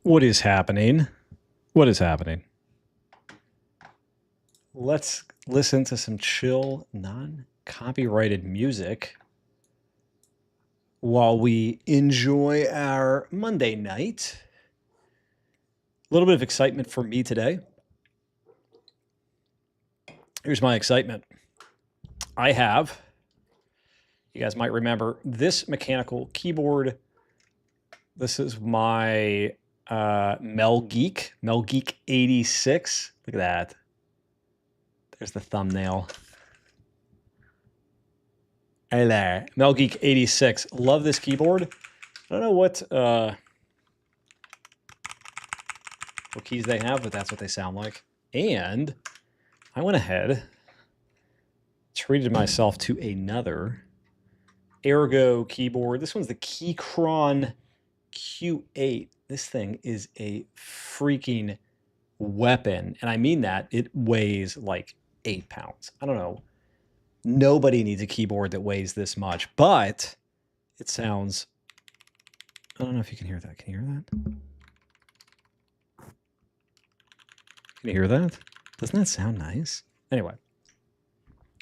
What is happening? What is happening? Let's listen to some chill, non-copyrighted music while we enjoy our Monday night. A little bit of excitement for me today. Here's my excitement. I have, you guys might remember, this mechanical keyboard. This is my Melgeek 86. Look at that. There's the thumbnail. Hey there, Melgeek 86. Love this keyboard. I don't know what keys they have, but that's what they sound like. And I went ahead, treated myself to another Ergo keyboard. This one's the Keychron Q8. This thing is a freaking weapon. And I mean that. It weighs like 8 pounds. I don't know. Nobody needs a keyboard that weighs this much, but it sounds, I don't know if you can hear that. Can you hear that? Can you hear that? Doesn't that sound nice? Anyway,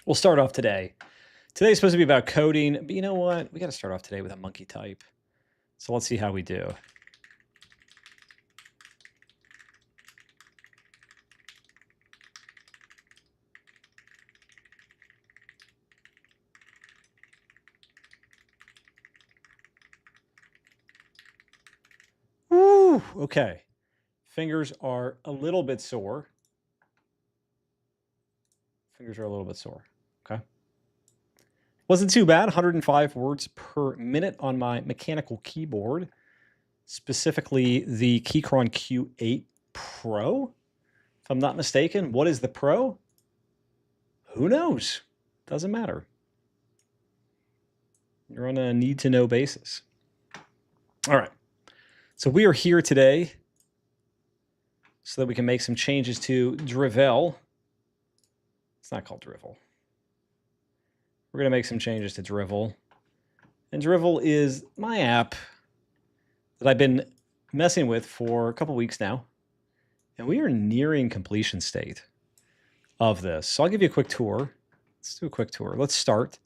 we'll start off today. Today's supposed to be about coding, but you know what? We got to start off today with a monkey type. So let's see how we do. Woo, okay. Fingers are a little bit sore. Fingers are a little bit sore. Okay. Wasn't too bad. 105 words per minute on my mechanical keyboard, specifically the Keychron Q8 Pro. If I'm not mistaken, what is the Pro? Who knows? Doesn't matter. You're on a need-to-know basis. All right. So we are here today so that we can make some changes to Drivel. It's not called Drivel. We're going to make some changes to Drivel. And Drivel is my app that I've been messing with for a couple weeks now. And we are nearing completion state of this. So I'll give you a quick tour. Let's do a quick tour. Let's start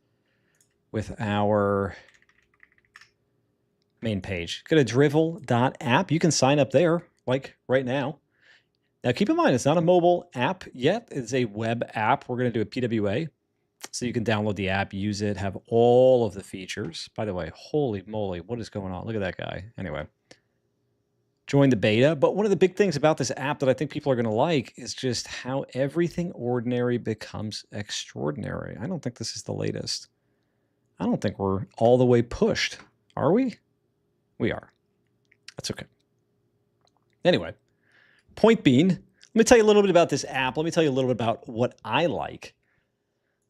with our main page. Go to drivel.app. You can sign up there, like right now. Now, keep in mind, it's not a mobile app yet. It's a web app. We're going to do a PWA. So you can download the app, use it, have all of the features. By the way, holy moly, what is going on? Look at that guy. Anyway, join the beta. But one of the big things about this app that I think people are going to like is just how everything ordinary becomes extraordinary. I don't think this is the latest. I don't think we're all the way pushed. Are we? We are. That's okay. Anyway, point being, let me tell you a little bit about this app. Let me tell you a little bit about what I like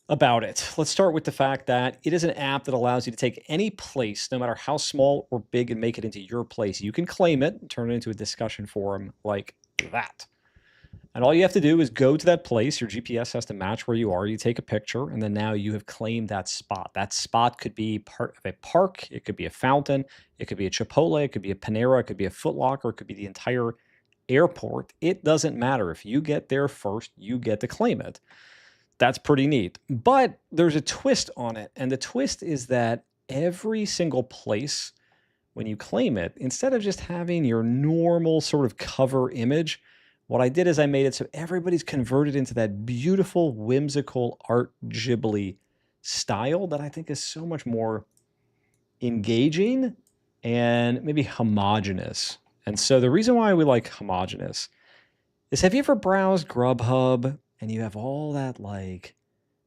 about it. Let's start with the fact that it is an app that allows you to take any place, no matter how small or big, and make it into your place. You can claim it and turn it into a discussion forum like that. And all you have to do is go to that place. Your GPS has to match where you are. You take a picture, and then now you have claimed that spot. That spot could be part of a park. It could be a fountain. It could be a Chipotle. It could be a Panera. It could be a Foot Locker. It could be the entire airport. It doesn't matter. If you get there first, you get to claim it. That's pretty neat. But there's a twist on it. And the twist is that every single place, when you claim it, instead of just having your normal sort of cover image, what I did is I made it so everybody's converted into that beautiful, whimsical art Ghibli style that I think is so much more engaging and maybe homogenous. And so the reason why we like homogenous is, have you ever browsed Grubhub and you have all that like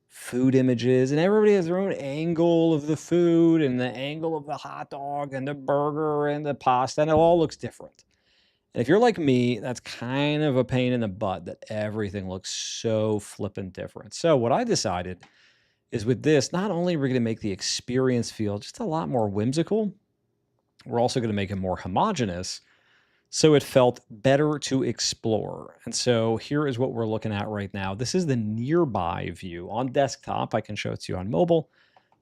food images and everybody has their own angle of the food and the angle of the hot dog and the burger and the pasta, and it all looks different. And if you're like me, that's kind of a pain in the butt that everything looks so flippin' different. So what I decided is, with this, not only are we going to make the experience feel just a lot more whimsical, we're also going to make it more homogenous, so it felt better to explore. And so here is what we're looking at right now. This is the nearby view on desktop. I can show it to you on mobile,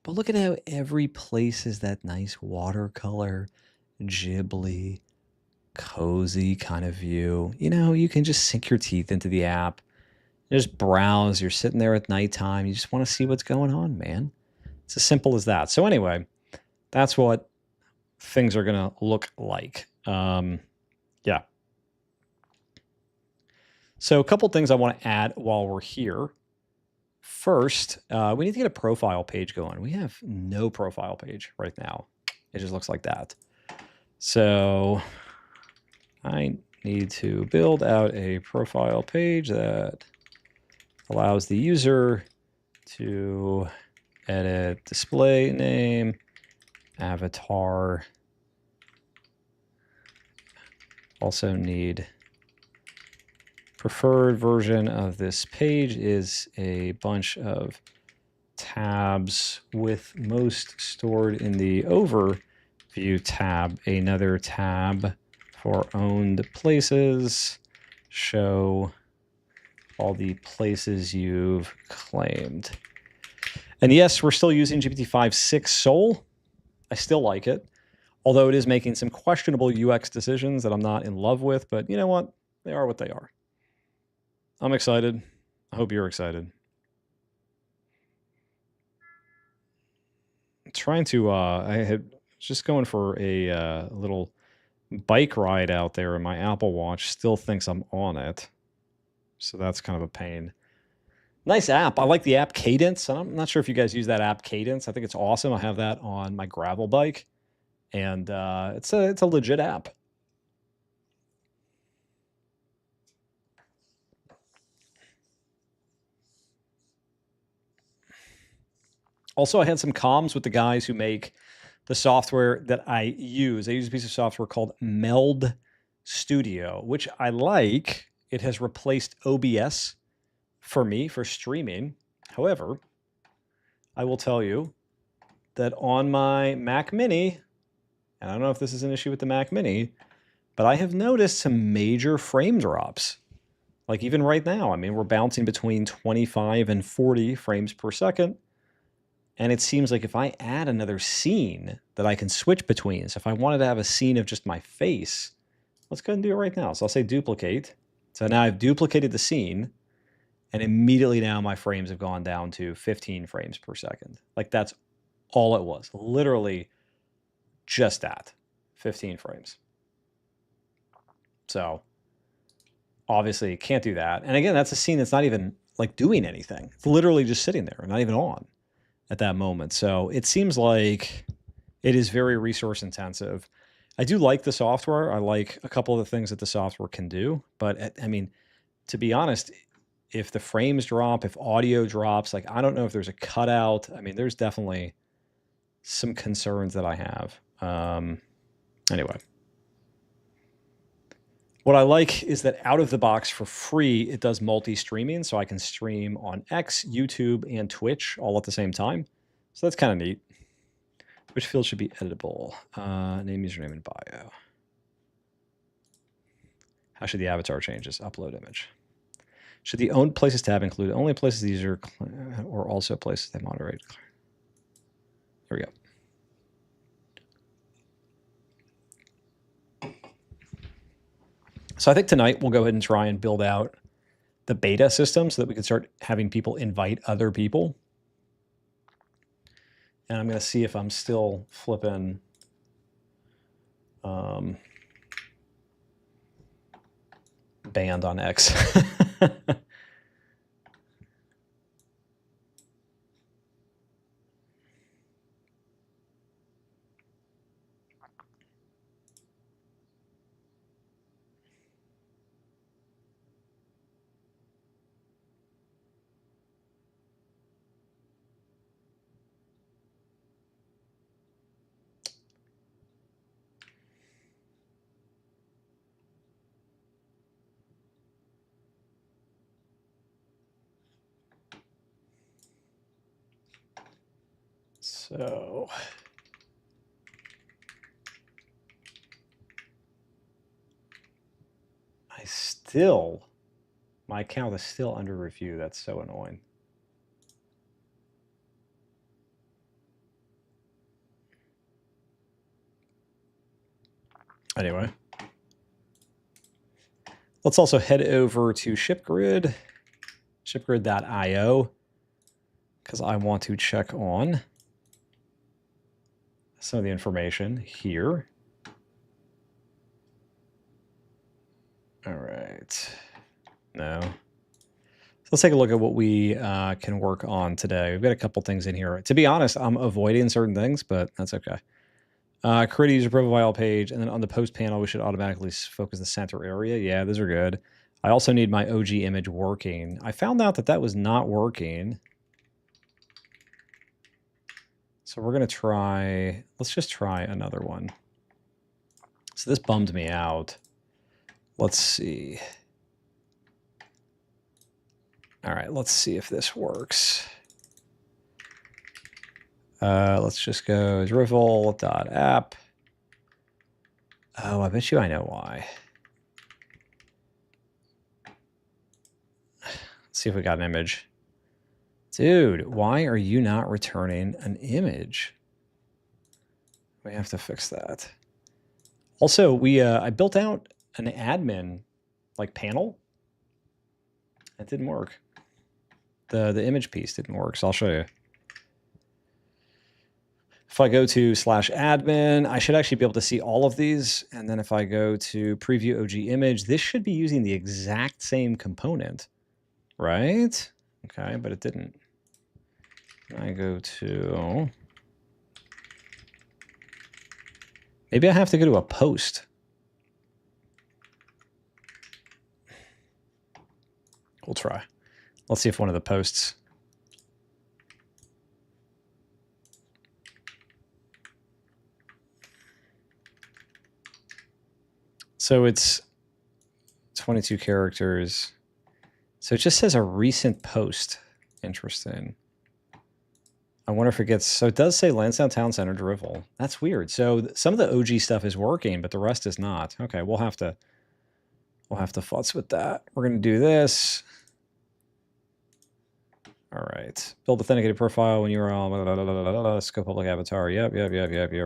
but look at how every place is that nice watercolor Ghibli cozy kind of view. You know, you can just sink your teeth into the app, just browse. You're sitting there at nighttime. You just want to see what's going on, man. It's as simple as that. So anyway, that's what things are going to look like. Yeah. So a couple things I want to add while we're here. First, we need to get a profile page going. We have no profile page right now. It just looks like that. So I need to build out a profile page that allows the user to edit display name, avatar. Also need preferred version of this page is a bunch of tabs with most stored in the overview tab. Another tab for owned places. Show all the places you've claimed. And yes, we're still using GPT-5 6 Sol. I still like it, although it is making some questionable UX decisions that I'm not in love with, but you know what? They are what they are. I'm excited. I hope you're excited. I'm trying to, I had just going for a little bike ride out there, and my Apple Watch still thinks I'm on it. So that's kind of a pain. Nice app. I like the app Cadence. I'm not sure if you guys use that app Cadence. I think it's awesome. I have that on my gravel bike, and it's a legit app. Also, I had some comms with the guys who make the software that I use. I use a piece of software called Meld Studio, which I like. It has replaced OBS for me for streaming. However, I will tell you that on my Mac Mini, and I don't know if this is an issue with the Mac Mini, but I have noticed some major frame drops. Like even right now, I mean, we're bouncing between 25 and 40 frames per second. And it seems like if I add another scene that I can switch between, so if I wanted to have a scene of just my face, let's go ahead and do it right now. So I'll say duplicate. So now I've duplicated the scene, and immediately now my frames have gone down to 15 frames per second. Like that's all it was. Literally just that, 15 frames. So obviously can't do that. And again, that's a scene that's not even like doing anything. It's literally just sitting there, not even on at that moment. So it seems like it is very resource intensive. I do like the software. I like a couple of the things that the software can do. But I mean, to be honest, if the frames drop, if audio drops, like I don't know if there's a cutout. I mean, there's definitely some concerns that I have. Anyway. What I like is that out of the box for free, it does multi-streaming, so I can stream on X, YouTube, and Twitch all at the same time. So that's kind of neat. Which field should be editable? Name, username, and bio. How should the avatar changes? Upload image. Should the owned places tab include only places the user or also places they moderate? Here we go. So I think tonight we'll go ahead and try and build out the beta system so that we can start having people invite other people. And I'm going to see if I'm still flipping banned on X. So my account is still under review. That's so annoying. Anyway, Let's also head over to ShipGrid, shipgrid.io, because I want to check on some of the information here. All right. No. So let's take a look at what we can work on today. We've got a couple things in here. To be honest, I'm avoiding certain things, but that's okay. Create a user profile page, and then on the post panel, we should automatically focus the center area. Yeah, those are good. I also need my OG image working. I found out that that was not working. So we're going to try, let's just try another one. So this bummed me out. Let's see. All right, let's see if this works. Let's just go drivel.app. Oh, I bet you I know why. Let's see if we got an image. Dude, why are you not returning an image? We have to fix that. Also, I built out an admin like panel. It didn't work. The image piece didn't work, so I'll show you. If I go to /admin, I should actually be able to see all of these. And then if I go to preview OG image, this should be using the exact same component, right? Okay, but it didn't. I go to, maybe I have to go to a post. We'll try. Let's see if one of the posts. So it's 22 characters. So it just says a recent post. Interesting. I wonder if it gets, so it does say Lansdowne Town Center drivel. That's weird. So some of the OG stuff is working, but the rest is not. Okay, we'll have to futz with that. We're going to do this. All right. Build authenticated profile when URL, scope public avatar. Yep.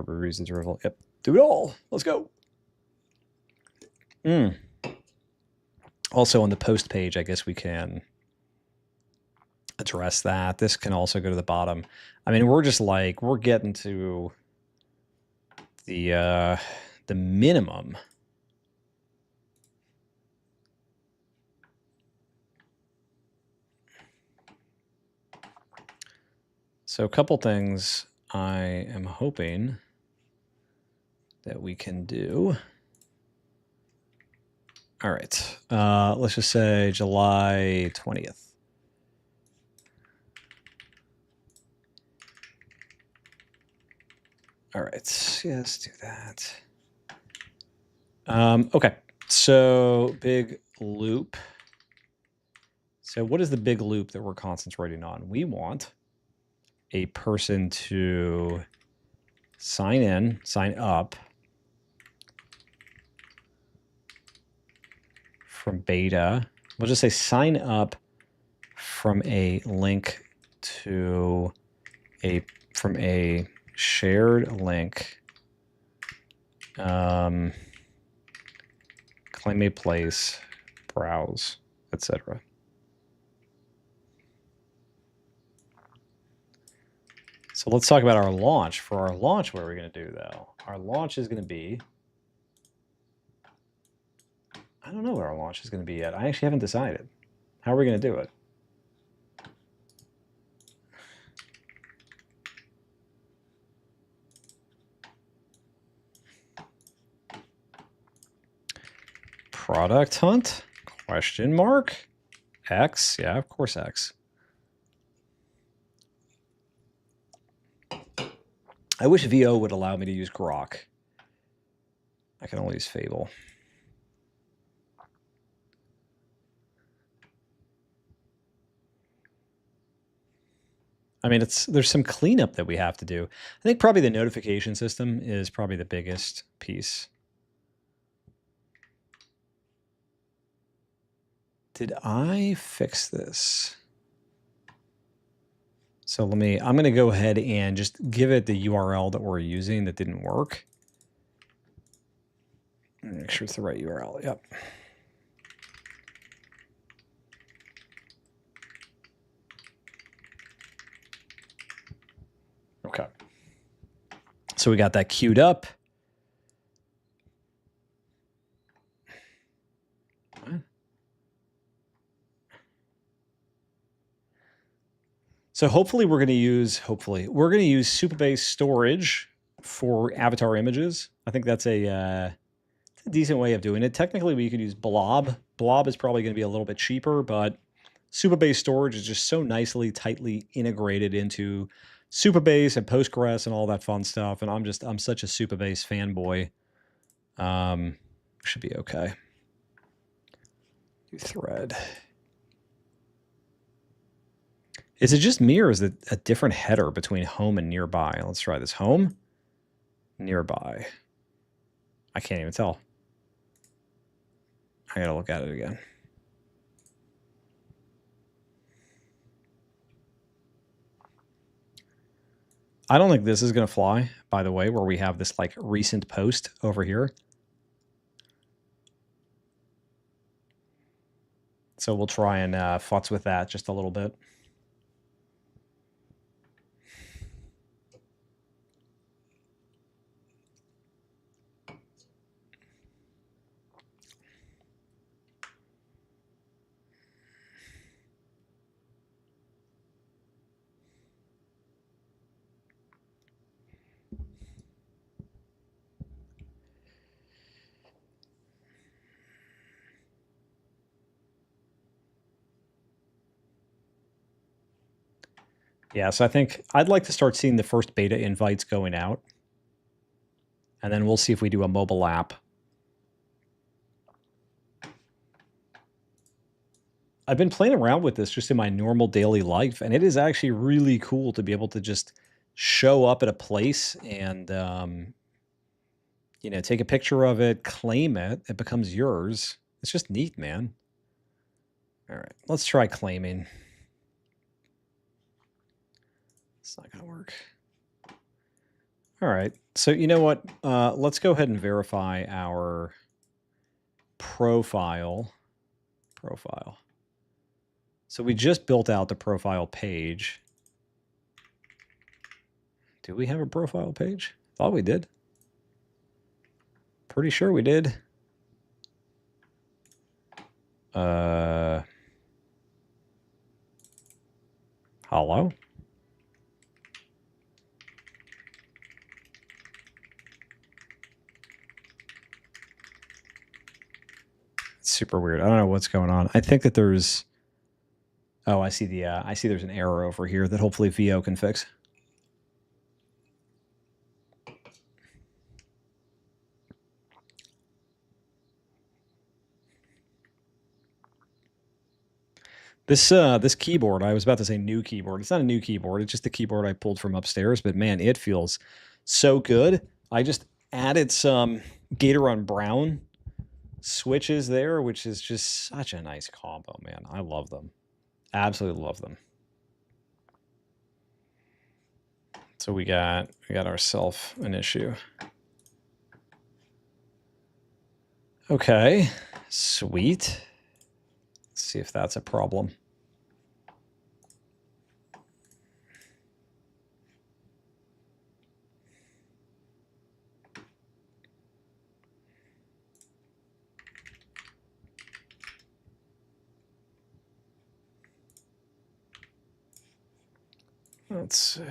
Reason drivel. Yep. Do it all. Let's go. Also on the post page, I guess we can address that. This can also go to the bottom. I mean, we're just like, we're getting to the minimum. So a couple things I am hoping that we can do. All right, let's just say July 20th. All right, yeah, let's do that. Okay, so big loop. So what is the big loop that we're concentrating on? We want a person to sign up from beta. We'll just say sign up from a link to from a shared link. Claim a place, browse, etc. So let's talk about our launch. For our launch, what are we going to do, though? Our launch is going to be... I don't know what our launch is going to be yet. I actually haven't decided. How are we going to do it? Product hunt? Question mark? X? Yeah, of course X. I wish VO would allow me to use Grok. I can only use Fable. I mean, there's some cleanup that we have to do. I think probably the notification system is probably the biggest piece. Did I fix this? So I'm going to go ahead and just give it the URL that we're using that didn't work. Make sure it's the right URL. Yep. So we got that queued up. So hopefully we're going to use Supabase storage for avatar images. I think that's a decent way of doing it. Technically, we could use Blob. Blob is probably going to be a little bit cheaper, but Supabase storage is just so nicely, tightly integrated into Supabase and Postgres and all that fun stuff. And I'm such a Supabase fanboy. Should be okay. Do thread. Is it just me, or is it a different header between home and nearby? Let's try this. Home, nearby. I can't even tell. I gotta look at it again. I don't think this is gonna fly, by the way, where we have this like recent post over here. So we'll try and futz with that just a little bit. Yeah, so I think I'd like to start seeing the first beta invites going out. And then we'll see if we do a mobile app. I've been playing around with this just in my normal daily life, and it is actually really cool to be able to just show up at a place and, you know, take a picture of it, claim it, it becomes yours. It's just neat, man. All right, let's try claiming. It's not going to work. All right, so you know what? Let's go ahead and verify our profile. So we just built out the profile page. Do we have a profile page? Thought we did. Pretty sure we did. Hello? It's super weird. I don't know what's going on. I think that there's... Oh, I see there's an error over here that hopefully VO can fix. This keyboard, I was about to say new keyboard. It's not a new keyboard. It's just the keyboard I pulled from upstairs. But man, it feels so good. I just added some Gateron Brown switches there, which is just such a nice combo, man. I love them. Absolutely love them. So we got ourselves an issue. Okay, sweet. Let's see if that's a problem. Let's see.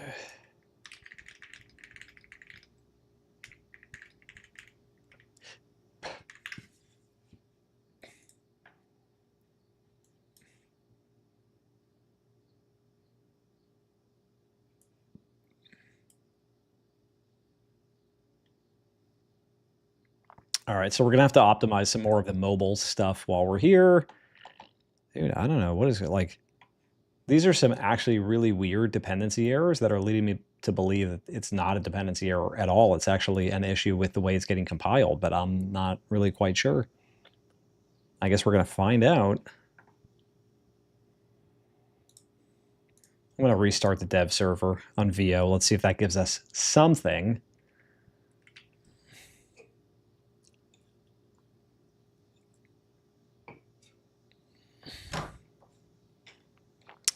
All right, so we're going to have to optimize some more of the mobile stuff while we're here. Dude, I don't know. What is it like? These are some actually really weird dependency errors that are leading me to believe that it's not a dependency error at all. It's actually an issue with the way it's getting compiled, but I'm not really quite sure. I guess we're going to find out. I'm going to restart the dev server on VO. Let's see if that gives us something.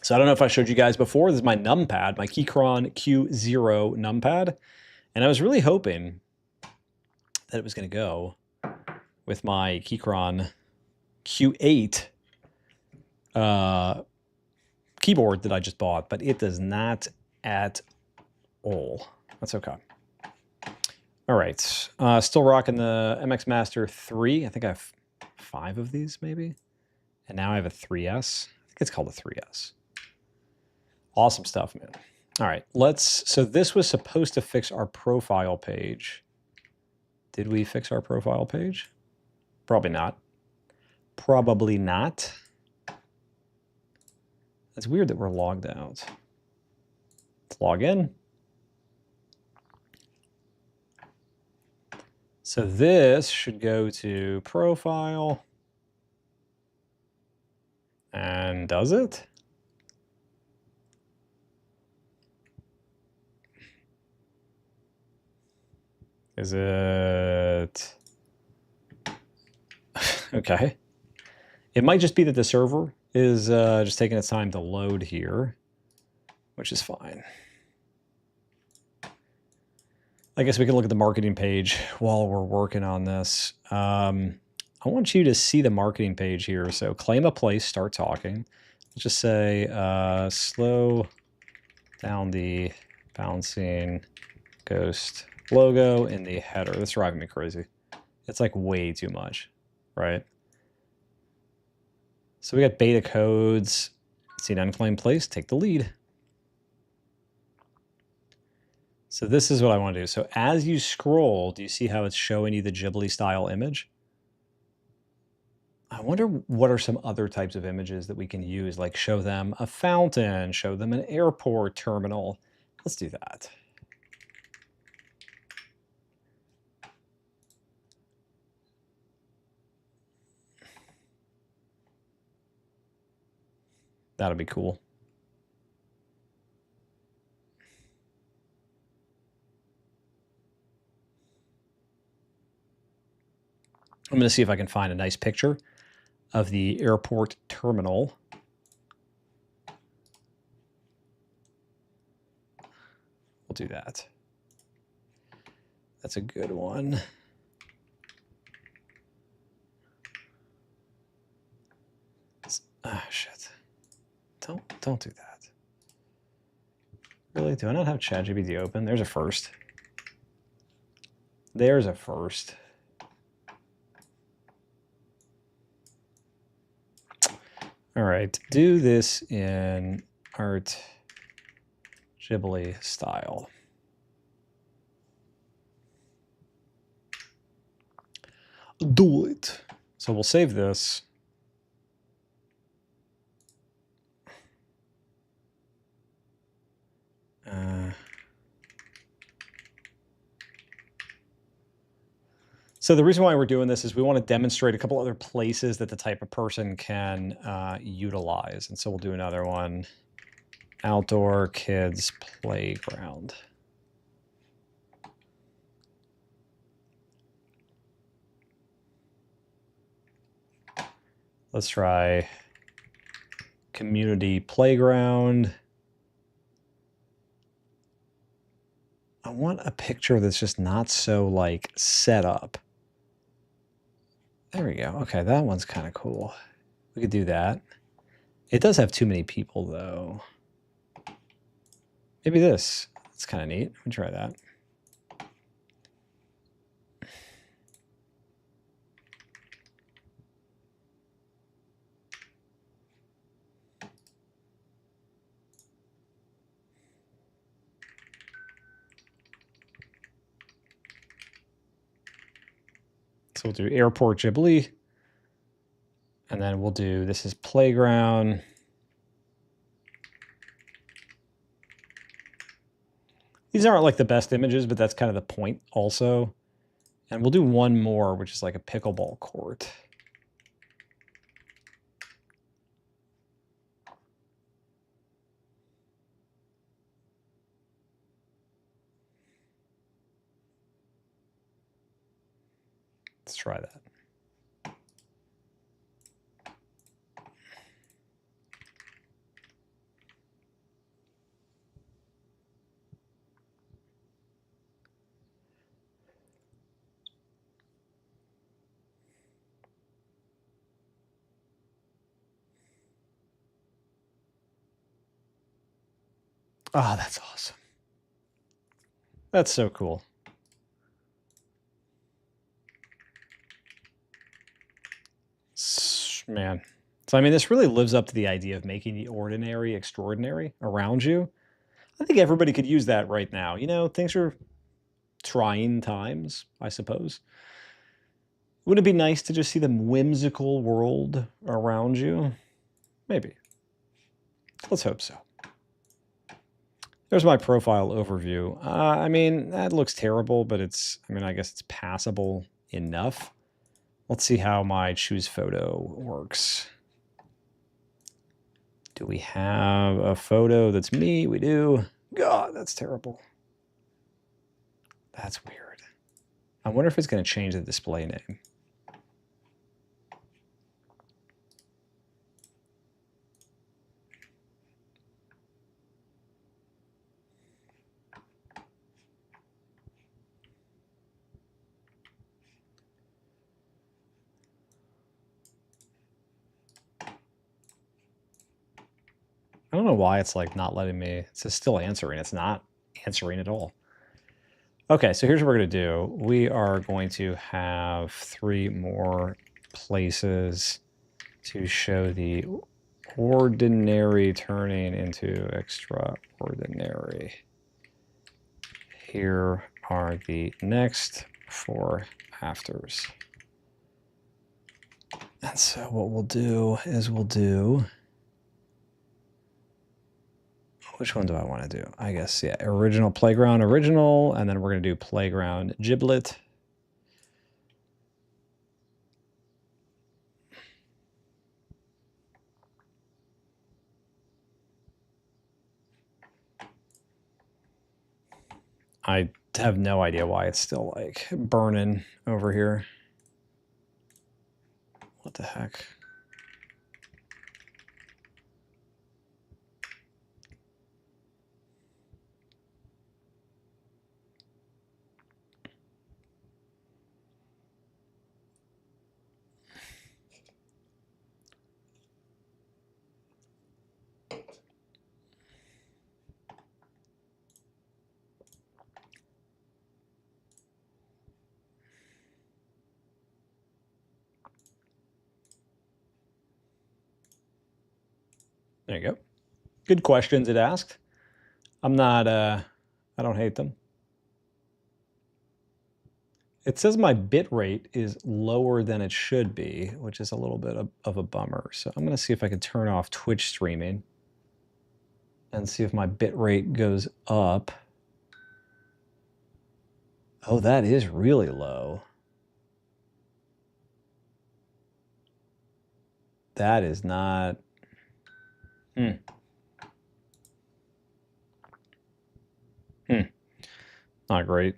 So I don't know if I showed you guys before. This is my numpad, my Keychron Q0 numpad. And I was really hoping that it was going to go with my Keychron Q8 keyboard that I just bought, but it does not at all. That's okay. All right. Still rocking the MX Master 3. I think I have 5 of these, maybe. And now I have a 3S. I think it's called a 3S. Awesome stuff, man. All right, so this was supposed to fix our profile page. Did we fix our profile page? Probably not. Probably not. It's weird that we're logged out. Let's log in. So this should go to profile. And does it? Is it? Okay. It might just be that the server is just taking its time to load here, which is fine. I guess we can look at the marketing page while we're working on this. I want you to see the marketing page here. So claim a place, start talking. Let's just say slow down the bouncing ghost logo in the header. That's driving me crazy. It's like way too much, right? So we got beta codes. See an unclaimed place, take the lead. So this is what I want to do. So as you scroll, do you see how it's showing you the Ghibli style image? I wonder what are some other types of images that we can use, like show them a fountain, show them an airport terminal. Let's do that. That'll be cool. I'm going to see if I can find a nice picture of the airport terminal. We'll do that. That's a good one. Ah, shit. Don't do that. Really? Do I not have ChatGPT open? There's a first. There's a first. All right, do this in Art Ghibli style. Do it. So we'll save this. So the reason why we're doing this is we want to demonstrate a couple other places that the type of person can utilize. And so we'll do another one. Outdoor kids playground. Let's try community playground. I want a picture that's just not so like set up. There we go. Okay, that one's kind of cool. We could do that. It does have too many people though. Maybe this. That's kind of neat. Let me try that. So we'll do Airport Ghibli. And then we'll do, this is playground. These aren't like the best images, but that's kind of the point also. And we'll do one more, which is like a pickleball court. Let's try that. Oh, that's awesome. That's so cool. Man. So, I mean, this really lives up to the idea of making the ordinary extraordinary around you. I think everybody could use that right now. You know, things are trying times, I suppose. Would it be nice to just see the whimsical world around you? Maybe. Let's hope so. There's my profile overview. I mean, that looks terrible, but I guess it's passable enough. Let's see how my choose photo works. Do we have a photo that's me? We do. God, that's terrible. That's weird. I wonder if it's going to change the display name. I don't know why it's like not letting me. It's still answering. It's not answering at all. Okay, so here's what we're going to do. We are going to have 3 more places to show the ordinary turning into extraordinary. Here are the next 4 afters. And so what we'll do is we'll do... Which one do I want to do? I guess, yeah, original playground original, and then we're going to do playground giblet. I have no idea why it's still like burning over here. What the heck? There you go. Good questions it asked. I'm not, I don't hate them. It says my bit rate is lower than it should be, which is a little bit of a bummer. So I'm going to see if I can turn off Twitch streaming and see if my bit rate goes up. Oh, that is really low. That is not... Not great.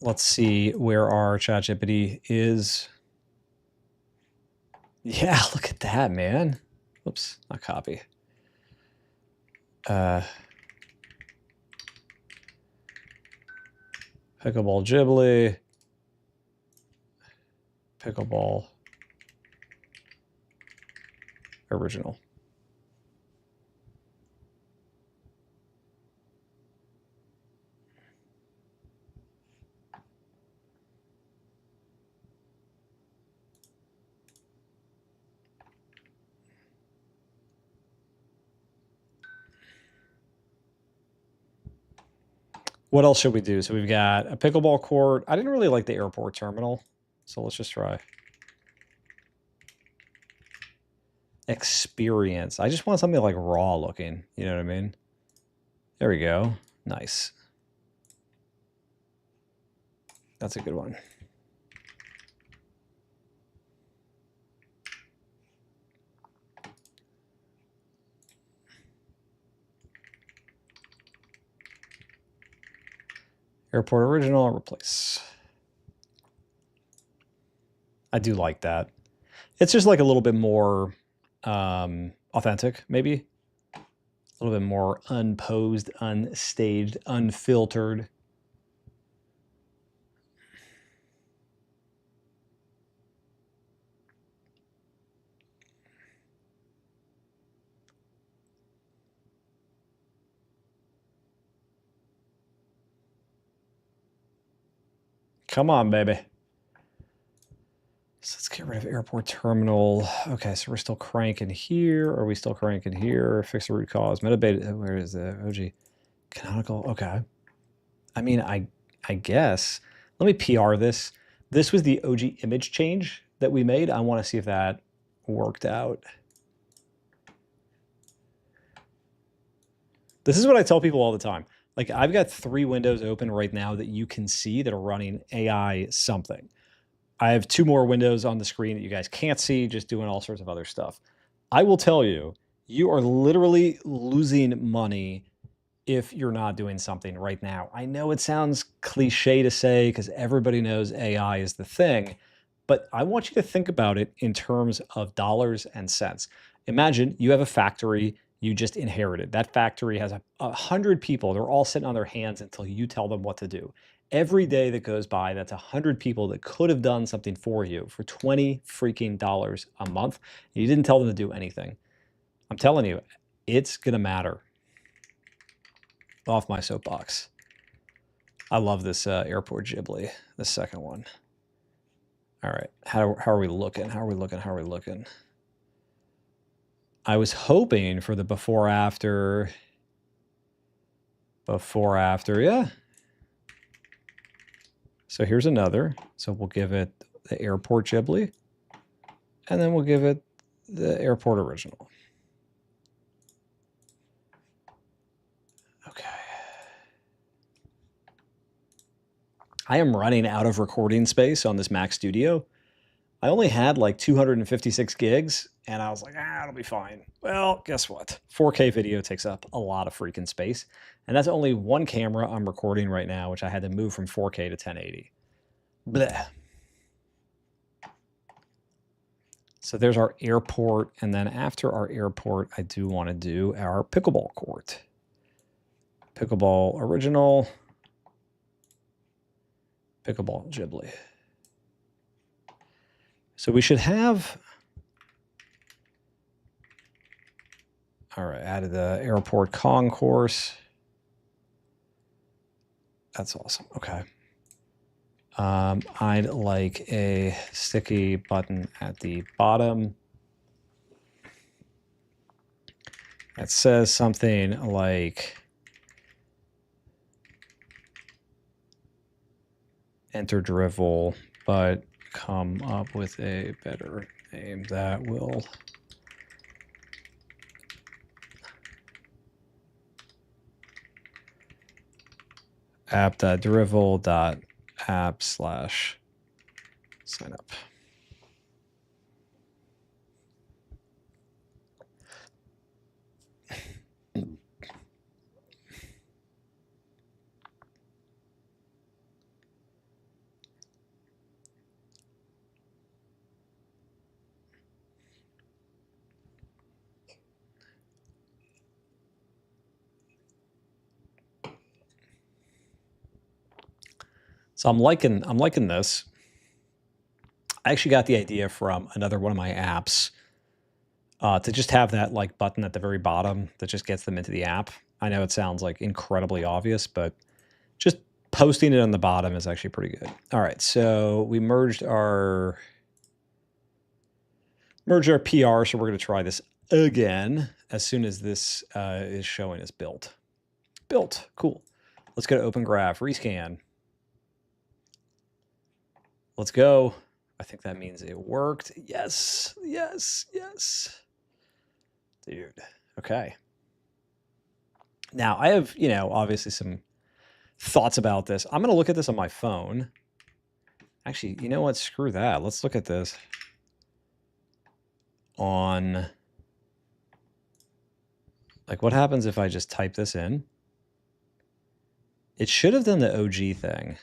Let's see where our ChatGPT is. Yeah, look at that, man. Oops, not copy. Pickleball Ghibli. Pickleball original. What else should we do? So we've got a pickleball court. I didn't really like the airport terminal, so let's just try. Experience. I just want something like raw looking. You know what I mean? There we go. Nice. That's a good one. Airport original, replace. I do like that. It's just like a little bit more authentic, maybe. A little bit more unposed, unstaged, unfiltered. Come on, baby. So let's get rid of airport terminal. Okay, so we're still cranking here. Are we still cranking here? Fix the root cause. Metabeta, where is the OG? Canonical, okay. I mean, I guess. Let me PR this. This was the OG image change that we made. I want to see if that worked out. This is what I tell people all the time. Like, I've got 3 windows open right now that you can see that are running AI something. I have 2 more windows on the screen that you guys can't see, just doing all sorts of other stuff. I will tell you, you are literally losing money if you're not doing something right now. I know it sounds cliche to say because everybody knows AI is the thing, but I want you to think about it in terms of dollars and cents. Imagine you have a factory you just inherited. That factory has 100 people. They're all sitting on their hands until you tell them what to do. Every day that goes by, that's 100 people that could have done something for you for $20 freaking a month. You didn't tell them to do anything. I'm telling you, it's going to matter. Off my soapbox. I love this airport Ghibli, the second one. All right, how are we looking? How are we looking? How are we looking? I was hoping for the before after, yeah. So here's another. So we'll give it the airport Ghibli, and then we'll give it the airport original. Okay. I am running out of recording space on this Mac Studio. I only had like 256 gigs, and I was like, it'll be fine. Well, guess what? 4K video takes up a lot of freaking space, and that's only one camera I'm recording right now, which I had to move from 4K to 1080. Blech. So there's our airport, and then after our airport, I do want to do our pickleball court. Pickleball original, pickleball Ghibli. So we should have, all right, added the airport concourse. That's awesome. Okay. I'd like a sticky button at the bottom that says something like enter drivel, but come up with a better name that will app.drivel.app/sign up. So I'm liking this. I actually got the idea from another one of my apps to just have that like button at the very bottom that just gets them into the app. I know it sounds like incredibly obvious, but just posting it on the bottom is actually pretty good. All right, so we merged our PR, so we're going to try this again as soon as this is showing as built. Built, cool. Let's go to Open Graph, rescan. Let's go. I think that means it worked. Yes, yes, yes. Dude, okay. Now, I have, obviously some thoughts about this. I'm going to look at this on my phone. Actually, you know what? Screw that. Let's look at this on, like, what happens if I just type this in? It should have done the OG thing.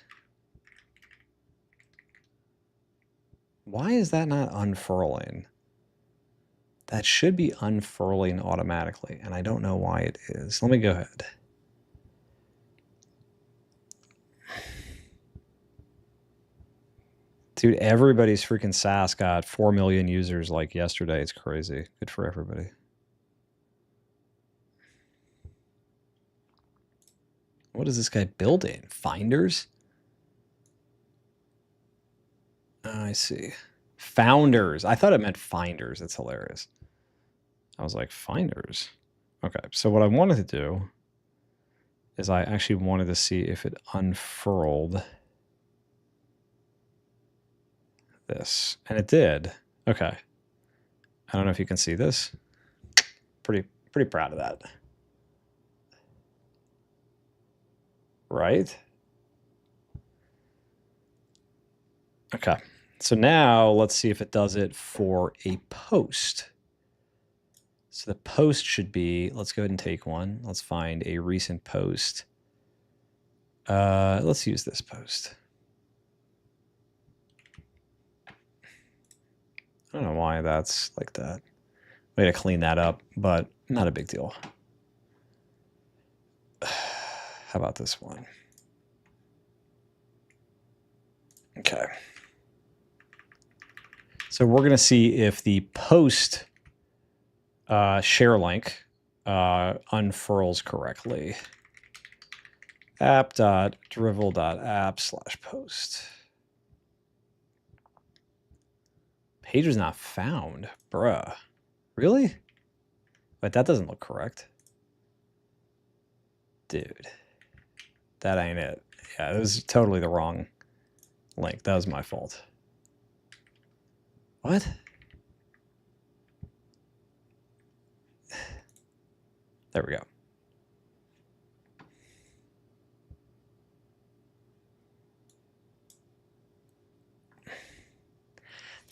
Why is that not unfurling? That should be unfurling automatically, and I don't know why it is. Let me go ahead. Dude, everybody's freaking SaaS got 4 million users like yesterday. It's crazy. Good for everybody. What is this guy building? Finders? I see. Founders. I thought it meant finders. That's hilarious. I was like, finders. Okay, so what I wanted to do is I actually wanted to see if it unfurled this, and it did. Okay. I don't know if you can see this. Pretty proud of that. Right? Okay. So now let's see if it does it for a post. So the post should be, let's go ahead and take one. Let's find a recent post. Let's use this post. I don't know why that's like that. Way to clean that up, but not a big deal. How about this one? Okay. So we're going to see if the post share link unfurls correctly. app.drivel.app/post. Page was not found. Bruh. Really? But that doesn't look correct. Dude. That ain't it. Yeah, it was totally the wrong link. That was my fault. What? There we go.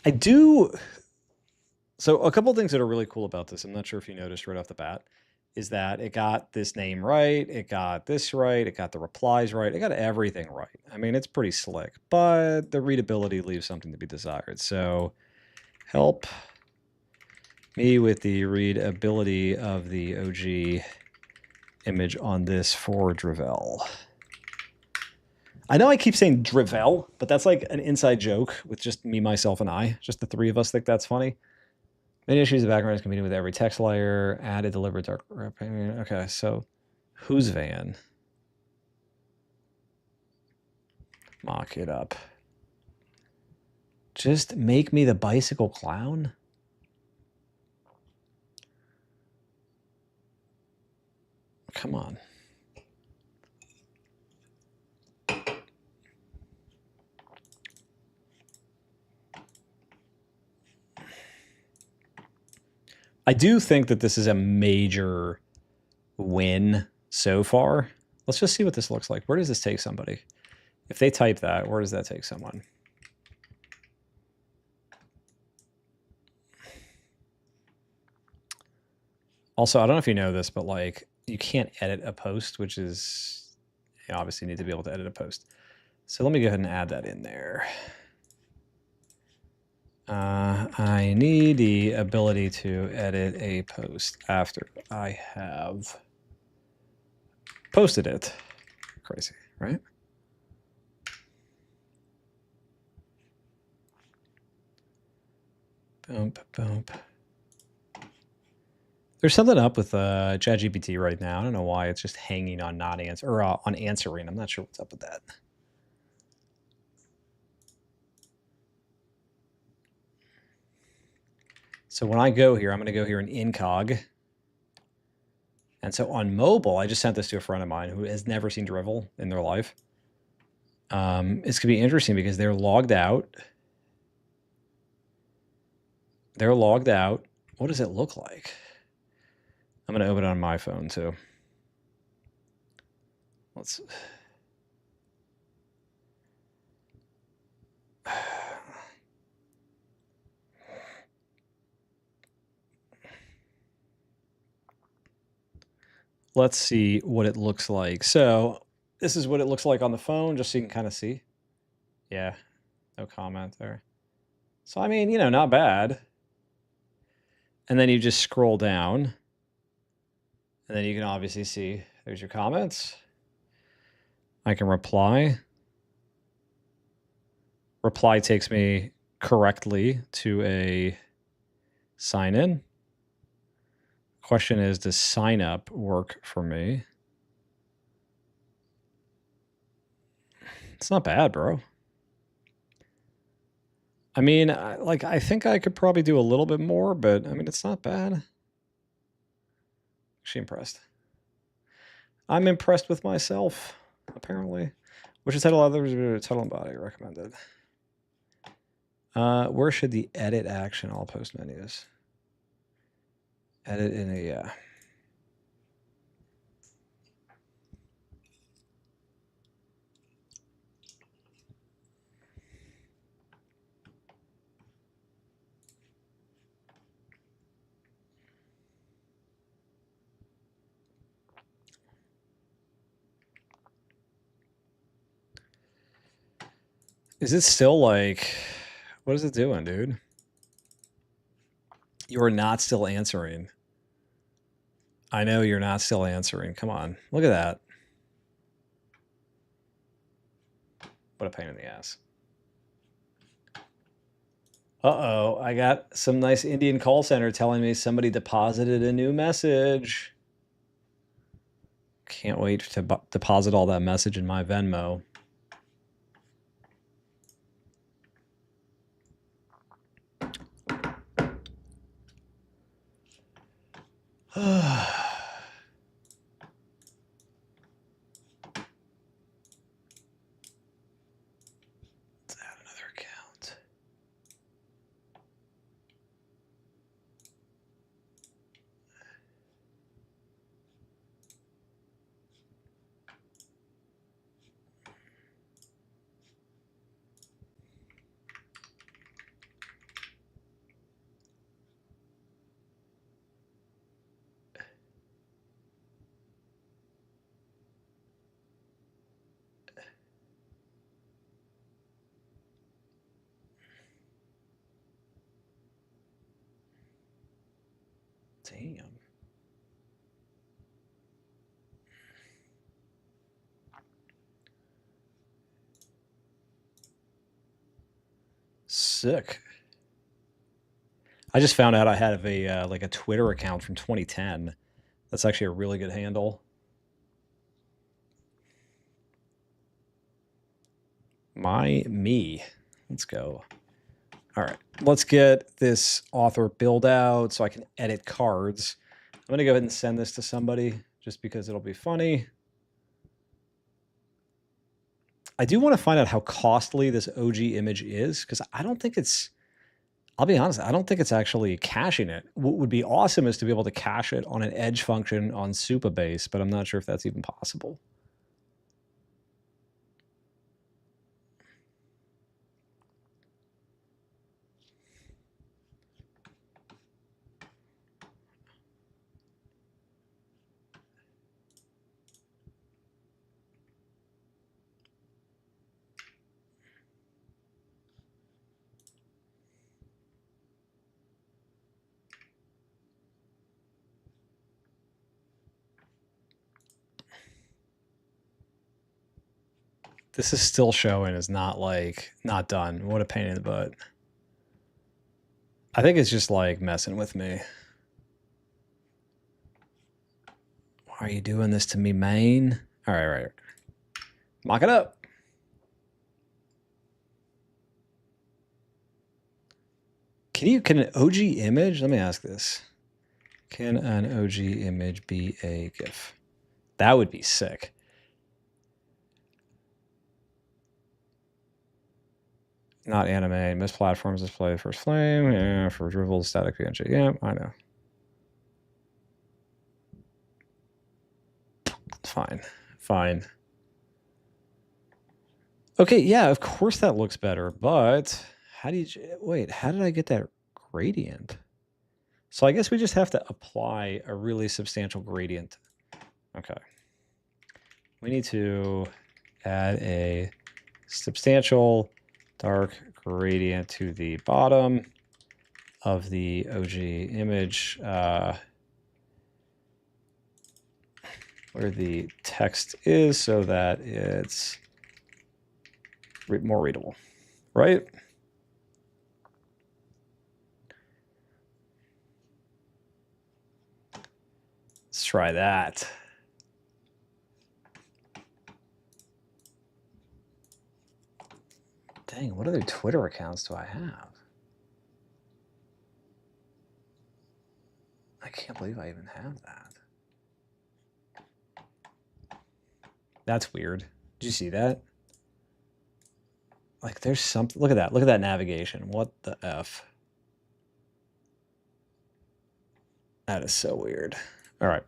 I do. So a couple of things that are really cool about this, I'm not sure if you noticed right off the bat, is that it got this name right, it got this right, it got the replies right, it got everything right. I mean, it's pretty slick, but the readability leaves something to be desired. So help me with the readability of the OG image on this for Drivel. I know I keep saying Drivel, but that's like an inside joke with just me, myself, and I. Just the three of us think that's funny. Many issues the background is competing with every text layer, added, delivered, dark. Okay, so whose van? Mock it up. Just make me the bicycle clown? Come on. I do think that this is a major win so far. Let's just see what this looks like. Where does this take somebody? If they type that, where does that take someone? Also, I don't know if you know this, but like you can't edit a post, which is, you obviously need to be able to edit a post. So let me go ahead and add that in there. I need the ability to edit a post after I have posted it. Crazy, right? Boom, boom. There's something up with ChatGPT right now. I don't know why it's just hanging on not answer or on answering. I'm not sure what's up with that. So when I go here, I'm going to go here in incog. And so on mobile, I just sent this to a friend of mine who has never seen Drivel in their life. It's going to be interesting because they're logged out. They're logged out. What does it look like? I'm going to open it on my phone too. Let's see what it looks like. So this is what it looks like on the phone, just so you can kind of see. Yeah, no comment there. So, I mean, you know, not bad. And then you just scroll down. And then you can obviously see there's your comments. I can reply. Reply takes me correctly to a sign in. Question is, does sign up work for me? It's not bad, bro. I mean, I think I could probably do a little bit more, but I mean, it's not bad. Actually impressed. I'm impressed with myself, apparently. Which is title others title and body recommended. Where should the edit action all post menus? Edit in a Is it still like, what is it doing, dude? You are not still answering. I know you're not still answering. Come on. Look at that. What a pain in the ass. Uh-oh. I got some nice Indian call center telling me somebody deposited a new message. Can't wait to deposit all that message in my Venmo. Damn. Sick. I just found out I had a like a Twitter account from 2010. That's actually a really good handle. Me. Let's go. All right, let's get this author build out so I can edit cards. I'm going to go ahead and send this to somebody just because it'll be funny. I do want to find out how costly this OG image is because I don't think it's, I'll be honest, I don't think it's actually caching it. What would be awesome is to be able to cache it on an edge function on Supabase, but I'm not sure if that's even possible. This is still showing as not done. What a pain in the butt. I think it's just like messing with me. Why are you doing this to me, man? All right. Mock it up. Can an OG image, let me ask this. Can an OG image be a GIF? That would be sick. Not anime. Most platforms display first flame. Yeah, for drivel, static PNG. Yeah, I know. Fine. Okay, yeah, of course that looks better, but how did I get that gradient? So I guess we just have to apply a really substantial gradient. Okay. We need to add a substantial dark gradient to the bottom of the OG image where the text is so that it's more readable, right? Let's try that. Dang, what other Twitter accounts do I have? I can't believe I even have that. That's weird. Did you see that? Like, there's something. Look at that. Look at that navigation. What the F? That is so weird. All right.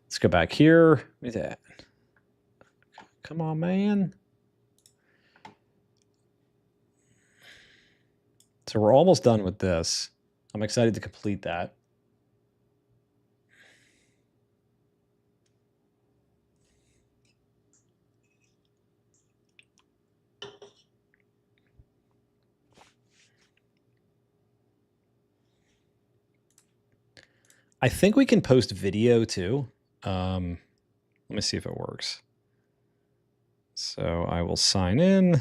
Let's go back here. Look at that. Come on, man. So we're almost done with this. I'm excited to complete that. I think we can post video too. Let me see if it works. So I will sign in.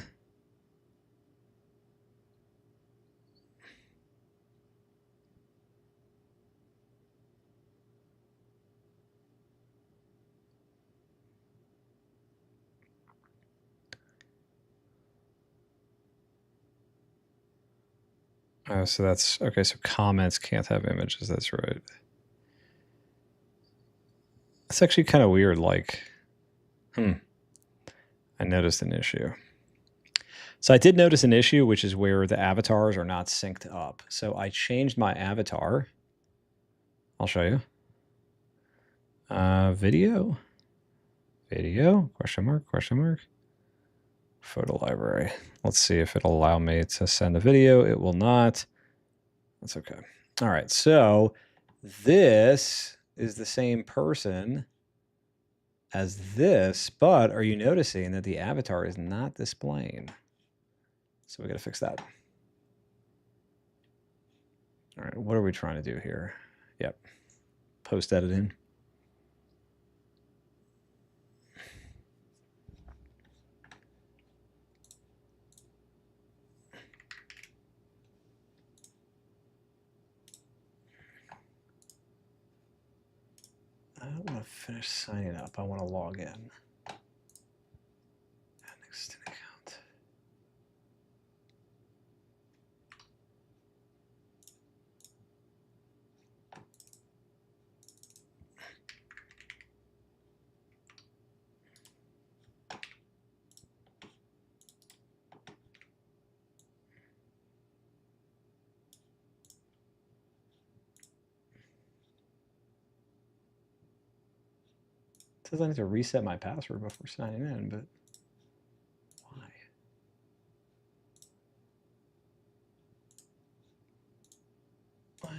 Oh, so that's okay. So comments can't have images. That's right. That's actually kind of weird. Like, I noticed an issue. So I did notice an issue, which is where the avatars are not synced up. So I changed my avatar. I'll show you. Video, question mark. Photo library. Let's see if it'll allow me to send a video. It will not. That's okay. All right. So this is the same person as this, but are you noticing that the avatar is not displaying? So we got to fix that. All right. What are we trying to do here? Yep. Post editing. I don't want to finish signing up. I want to log in. Next account. It says I need to reset my password before signing in, but why? What?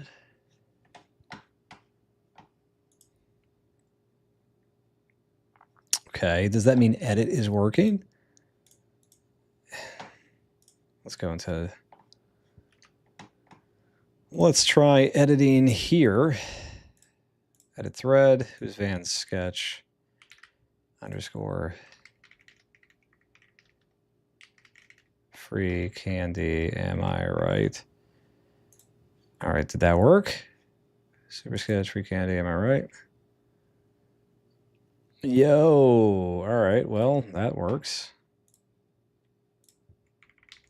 Okay, does that mean edit is working? Let's go into... Let's try editing here. Edit thread, who's Van's sketch, _ free candy, am I right? All right, did that work? Super sketch, free candy, am I right? Yo, all right, well, that works.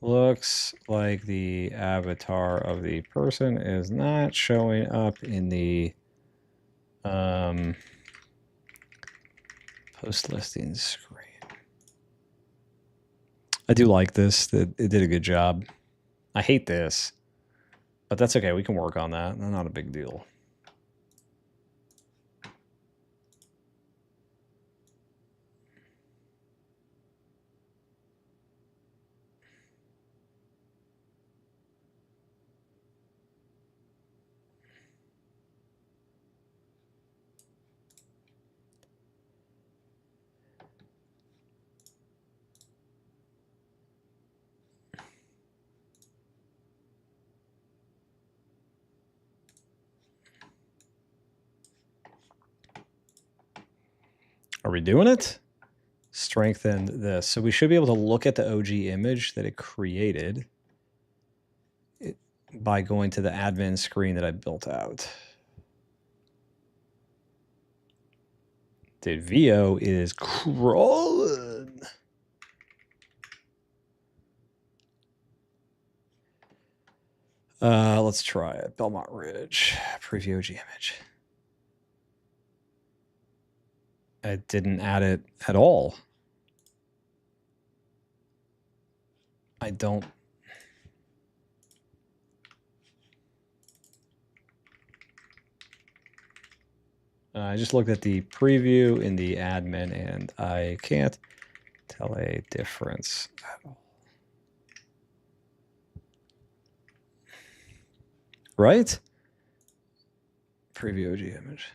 Looks like the avatar of the person is not showing up in the post listing screen. I do like this. It did a good job. I hate this, but that's okay. We can work on that. Not a big deal. Are we doing it? Strengthen this. So we should be able to look at the OG image that it created by going to the admin screen that I built out. Dude, VO is crawling. Let's try it. Belmont Ridge, preview OG image. I didn't add it at all. I don't. I just looked at the preview in the admin and I can't tell a difference at all. Right? Preview OG image.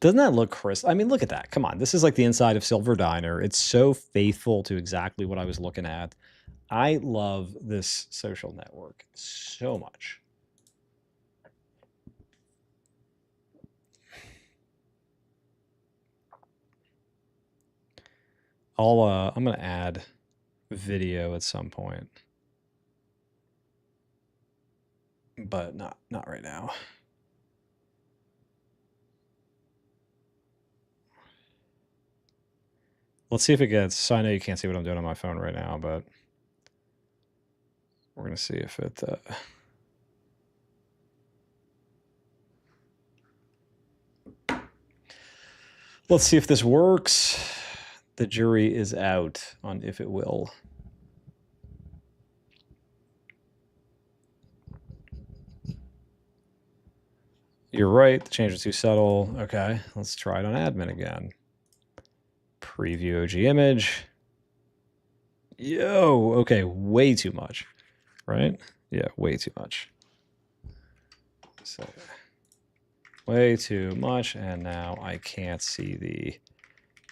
Doesn't that look crisp? I mean, look at that. Come on. This is like the inside of Silver Diner. It's so faithful to exactly what I was looking at. I love this social network so much. I'm going to add video at some point. But not right now. Let's see if it gets, so I know you can't see what I'm doing on my phone right now, but we're going to see if it, let's see if this works. The jury is out on if it will. You're right, the change was too subtle. Okay, let's try it on admin again. Preview OG image. Yo, okay, way too much, right? Yeah, way too much. So, way too much, and now I can't see the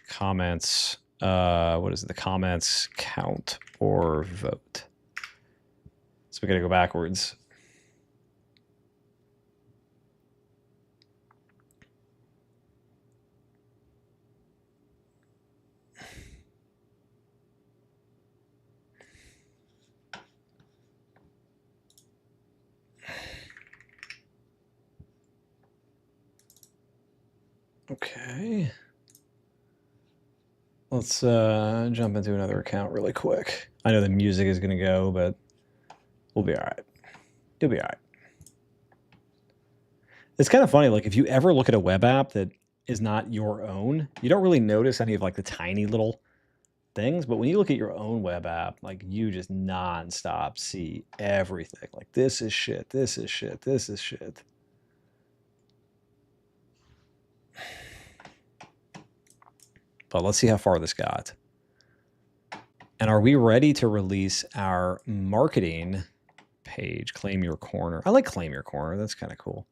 comments. What is it? The comments count or vote. So we got to go backwards. Okay. Let's jump into another account really quick. I know the music is going to go, but we'll be all right. You'll be all right. It's kind of funny. Like if you ever look at a web app that is not your own, you don't really notice any of like the tiny little things. But when you look at your own web app, like you just nonstop see everything. Like this is shit. This is shit. This is shit. But let's see how far this got. And are we ready to release our marketing page, Claim Your Corner? I like Claim Your Corner. That's kind of cool.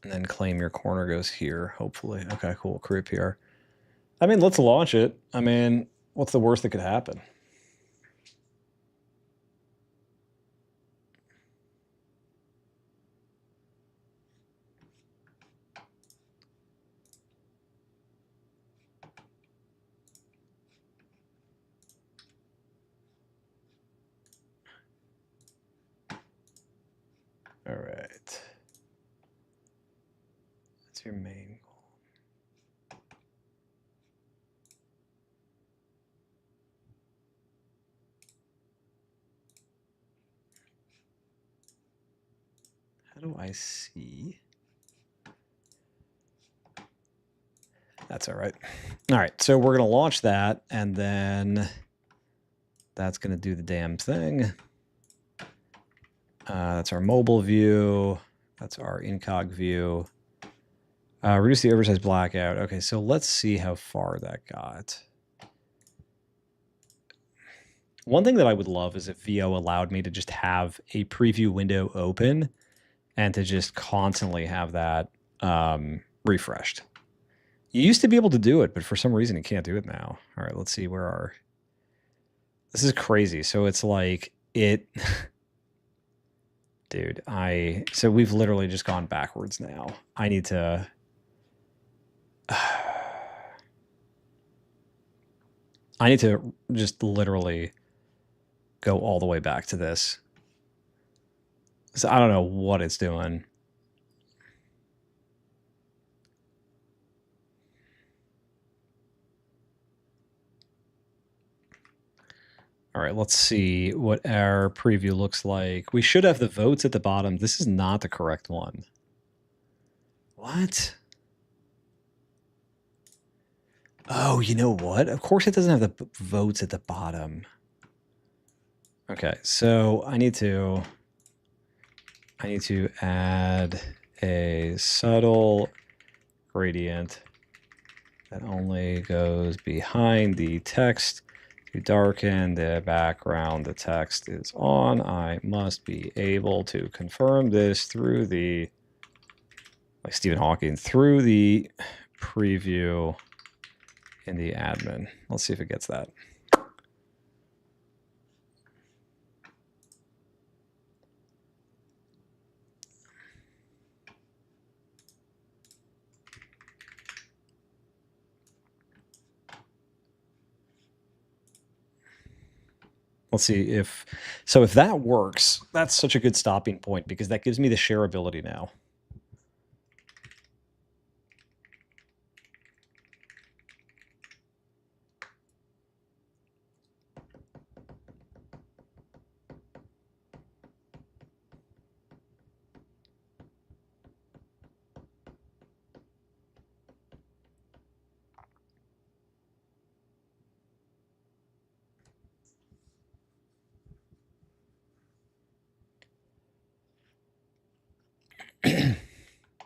And then Claim Your Corner goes here, hopefully. Okay, cool. Career PR. I mean, let's launch it. I mean, what's the worst that could happen? All right. That's your main goal. How do I see? That's all right. All right, so we're going to launch that, and then that's going to do the damn thing. That's our mobile view. That's our incog view. Reduce the oversized blackout. Okay, so let's see how far that got. One thing that I would love is if VO allowed me to just have a preview window open and to just constantly have that refreshed. You used to be able to do it, but for some reason you can't do it now. All right, let's see where our... This is crazy. So it's like it... Dude, so we've literally just gone backwards now. I need to... I need to just literally go all the way back to this. So I don't know what it's doing. All right, let's see what our preview looks like. We should have the votes at the bottom. This is not the correct one. What? Oh, you know what? Of course it doesn't have the votes at the bottom. Okay, so I need to add a subtle gradient that only goes behind the text to darken the background the text is on. I must be able to confirm this through the, like Stephen Hawking, through the preview in the admin. Let's see if it gets that. Let's see if that works. That's such a good stopping point because that gives me the shareability now.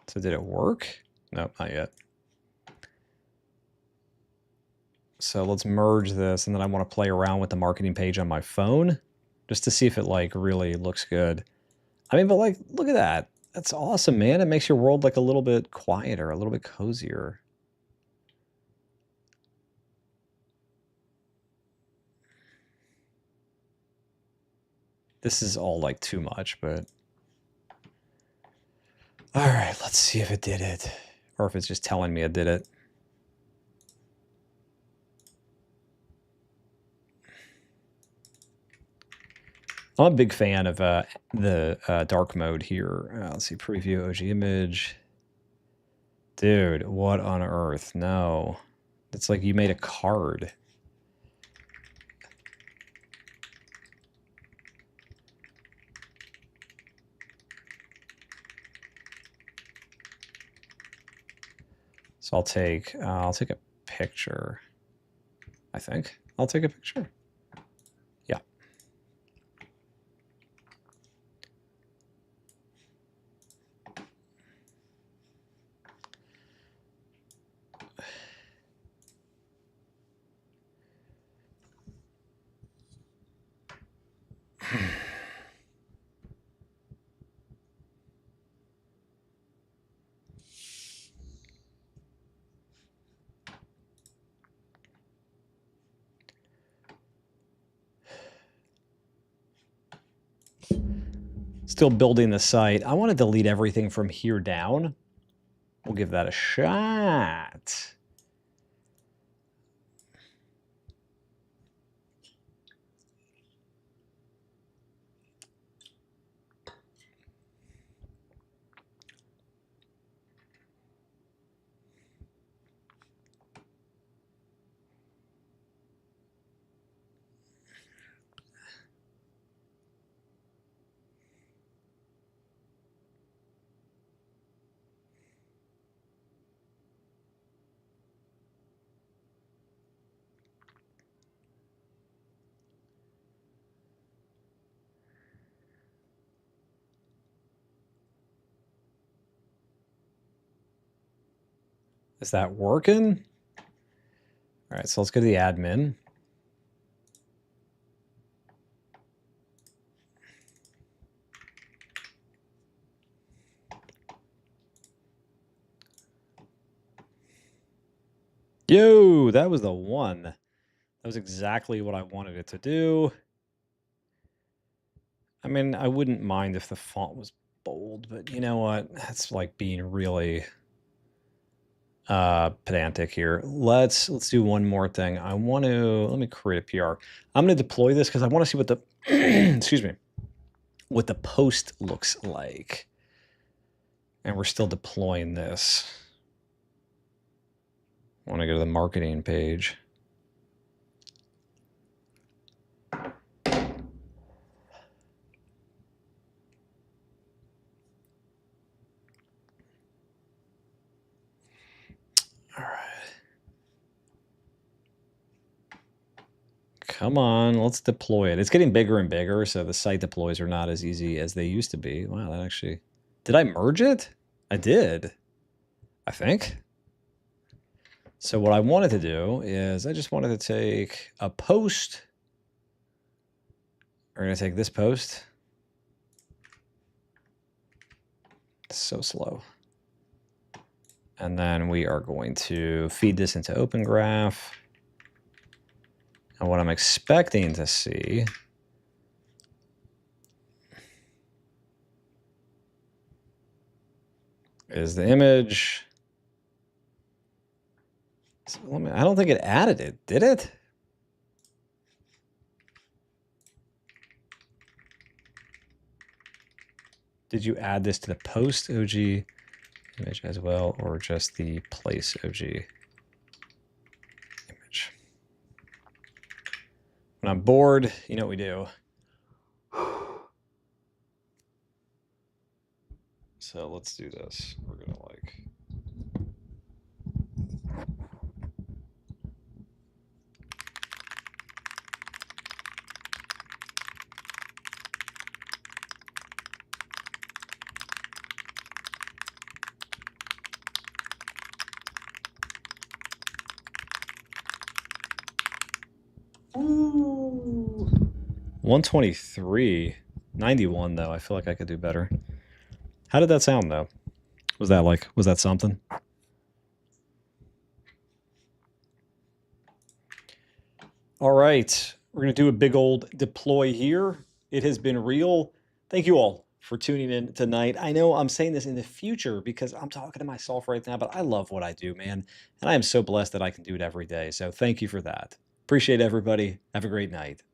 So did it work? Nope, not yet. So let's merge this, and then I want to play around with the marketing page on my phone just to see if it like really looks good. I mean, but like, look at that. That's awesome, man. It makes your world like a little bit quieter, a little bit cozier. This is all like too much, but all right, let's see if it did it, or if it's just telling me it did it. I'm a big fan of the dark mode here. Let's see, preview OG image. Dude, what on earth? No. It's like you made a card. So I'll take a picture. I think I'll take a picture. Yeah. Still building the site. I want to delete everything from here down. We'll give that a shot. Is that working? All right, so let's go to the admin. Yo, that was the one. That was exactly what I wanted it to do. I mean, I wouldn't mind if the font was bold, but you know what? That's like being really pedantic here. Let's do one more thing. Let me create a PR. I'm going to deploy this because I want to see what the excuse me, what the post looks like. And we're still deploying this. I want to go to the marketing page. Come on, let's deploy it. It's getting bigger and bigger, so the site deploys are not as easy as they used to be. Wow, that actually... Did I merge it? I did, I think. So what I wanted to do is I just wanted to take a post. We're going to take this post. It's so slow. And then we are going to feed this into Open Graph. And what I'm expecting to see is the image. So I don't think it added it, did it? Did you add this to the post OG image as well, or just the place OG image? When I'm bored, you know what we do. So let's do this. We're gonna like... Ooh. 123. 91 though. I feel like I could do better. How did that sound though? Was that something? All right. We're going to do a big old deploy here. It has been real. Thank you all for tuning in tonight. I know I'm saying this in the future because I'm talking to myself right now, but I love what I do, man. And I am so blessed that I can do it every day. So thank you for that. Appreciate everybody. Have a great night.